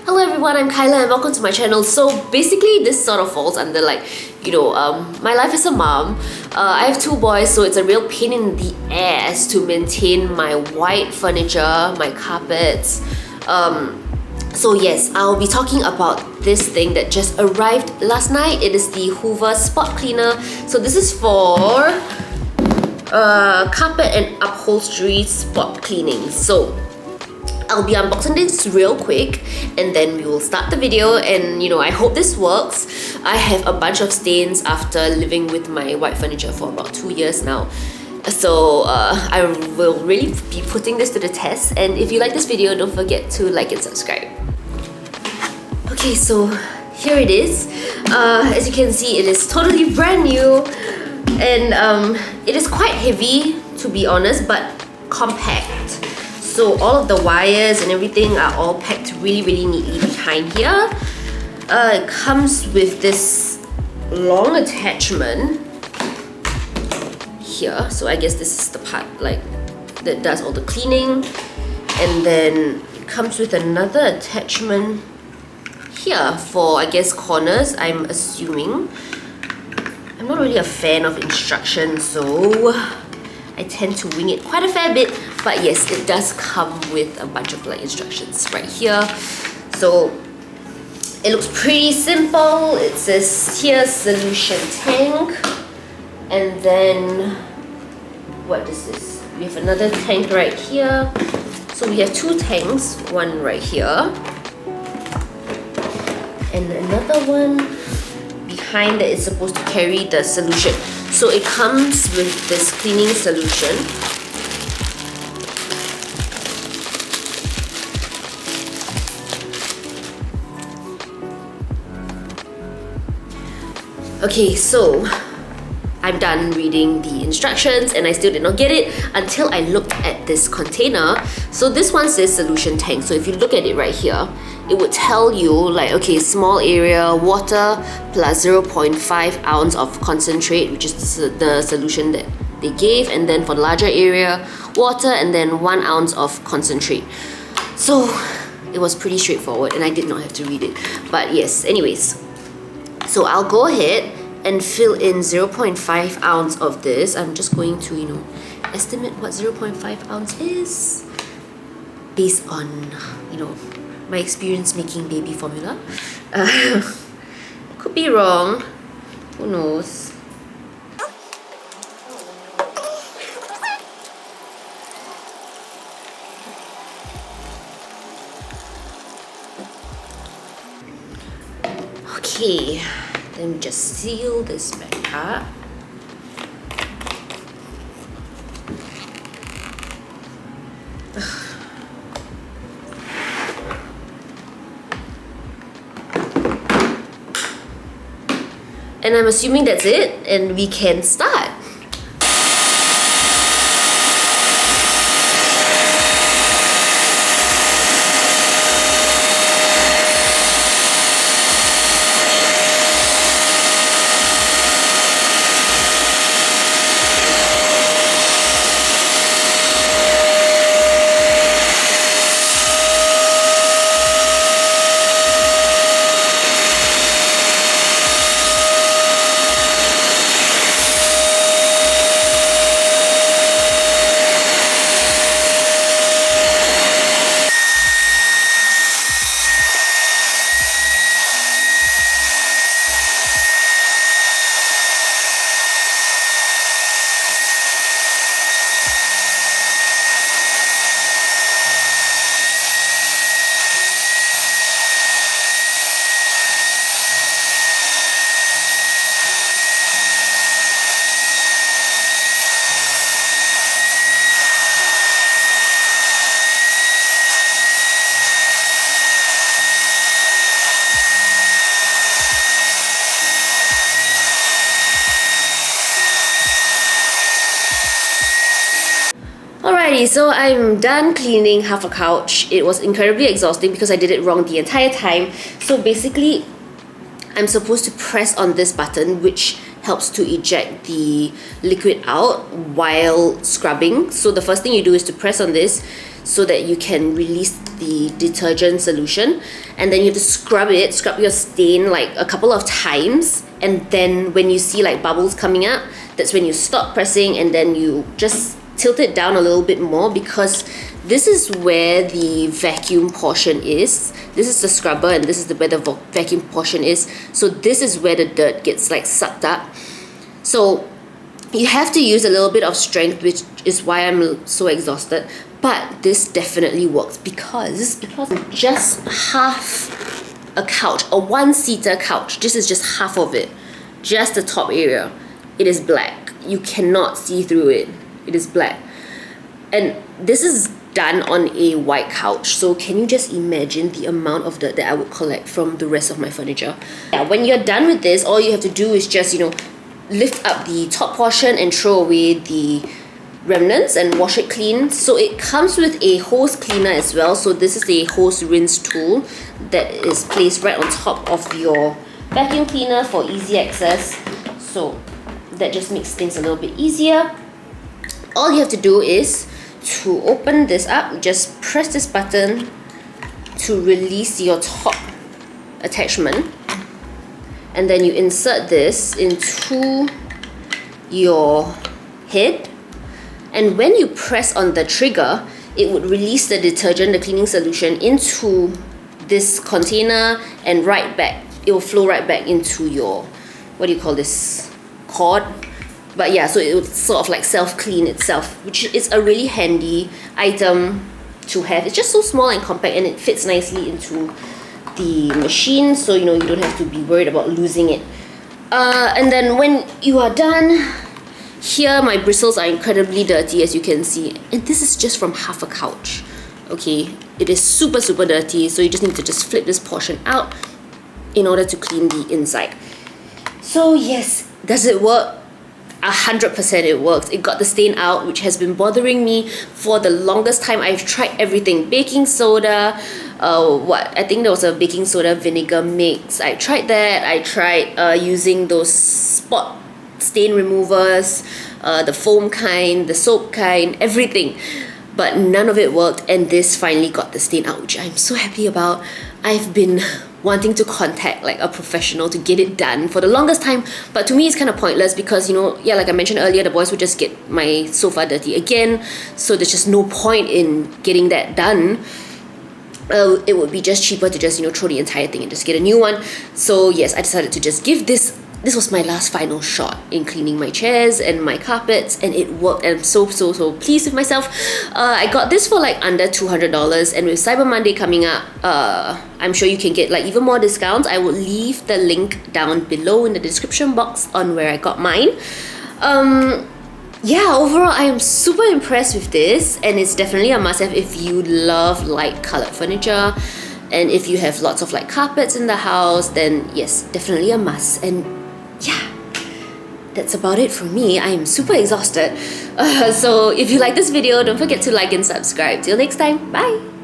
Hello everyone, I'm Kyla and welcome to my channel. So basically this sort of falls under my life as a mom. I have two boys, so it's a real pain in the ass to maintain my white furniture, my carpets. So yes, I'll be talking about this thing that just arrived last night. It is the Hoover Spot Cleaner. So this is for Carpet and Upholstery spot cleaning. So I'll be unboxing this real quick and then we will start the video, and I hope this works. I have a bunch of stains after living with my white furniture for about 2 years now. So I will really be putting this to the test, and if you like this video, don't forget to like and subscribe. Okay, so here it is. As you can see, it is totally brand new, and it is quite heavy, to be honest, but compact. So all of the wires and everything are all packed really neatly behind here. It comes with this long attachment here. So I guess this is the part that does all the cleaning. And then it comes with another attachment here for, I guess, corners, I'm assuming. I'm not really a fan of instructions, so I tend to wing it quite a fair bit, but yes, it does come with a bunch of instructions right here. So it looks pretty simple. It says here solution tank, and then what is this? We have another tank right here. So we have two tanks, one right here and another one behind that is supposed to carry the solution. So it comes with this cleaning solution. Okay, so I'm done reading the instructions and I still did not get it until I looked at this container. So this one says solution tank. So if you look at it right here, it would tell you okay, small area, water plus 0.5 ounce of concentrate, which is the solution that they gave, and then for the larger area, water and then 1 ounce of concentrate. So it was pretty straightforward and I did not have to read it. But yes, anyways, so I'll go ahead and fill in 0.5 ounce of this. I'm just going to estimate what 0.5 ounce is based on my experience making baby formula. Could be wrong, who knows. Okay, let me just seal this back up. And I'm assuming that's it, and we can start. Alrighty, so I'm done cleaning half a couch. It was incredibly exhausting because I did it wrong the entire time. So basically, I'm supposed to press on this button, which helps to eject the liquid out while scrubbing. So the first thing you do is to press on this, so that you can release the detergent solution, and then you have to scrub your stain like a couple of times, and then when you see like bubbles coming up, that's when you stop pressing, and then you just tilt it down a little bit more, because this is where the vacuum portion is. This is the scrubber, and this is where the vacuum portion is. So this is where the dirt gets like sucked up. So you have to use a little bit of strength, which is why I'm so exhausted. But this definitely works because just half a couch, a one-seater couch, this is just half of it, just the top area. It is black. You cannot see through it. It is black. And this is done on a white couch, so can you just imagine the amount of dirt that I would collect from the rest of my furniture? Yeah, when you're done with this, all you have to do is just, you know, lift up the top portion and throw away the remnants and wash it clean. So it comes with a hose cleaner as well. So this is a hose rinse tool that is placed right on top of your vacuum cleaner for easy access. So that just makes things a little bit easier. All you have to do is to open this up, just press this button to release your top attachment, and then you insert this into your head, and when you press on the trigger, it would release the detergent, the cleaning solution, into this container, and right back, it will flow right back into your, what do you call this, cord. But yeah, so it would sort of like self-clean itself, which is a really handy item to have. It's just so small and compact, and it fits nicely into the machine, so you know you don't have to be worried about losing it. And then when you are done, here my bristles are incredibly dirty, as you can see, and this is just from half a couch. Okay, it is super dirty, so you just need to just flip this portion out in order to clean the inside. So yes, does it work? 100% it works. It got the stain out, which has been bothering me for the longest time. I've tried everything, baking soda, I think there was a baking soda vinegar mix. I tried that. I tried using those spot stain removers, the foam kind, the soap kind, everything, but none of it worked, and this finally got the stain out, which I'm so happy about. I've been wanting to contact like a professional to get it done for the longest time, but to me it's kind of pointless because, you know, yeah, like I mentioned earlier, the boys would just get my sofa dirty again, so there's just no point in getting that done. It would be just cheaper to just, you know, throw the entire thing and just get a new one. So yes, I decided to just give this was my last final shot in cleaning my chairs and my carpets, and it worked, and I'm so pleased with myself. I got this for like under $200, and with Cyber Monday coming up, I'm sure you can get like even more discounts. I will leave the link down below in the description box on where I got mine. Yeah, overall I am super impressed with this, and it's definitely a must-have if you love light colored furniture, and if you have lots of like carpets in the house, then yes, definitely a must. And yeah, that's about it from me. I am super exhausted. So if you like this video, don't forget to like and subscribe. Till next time, bye!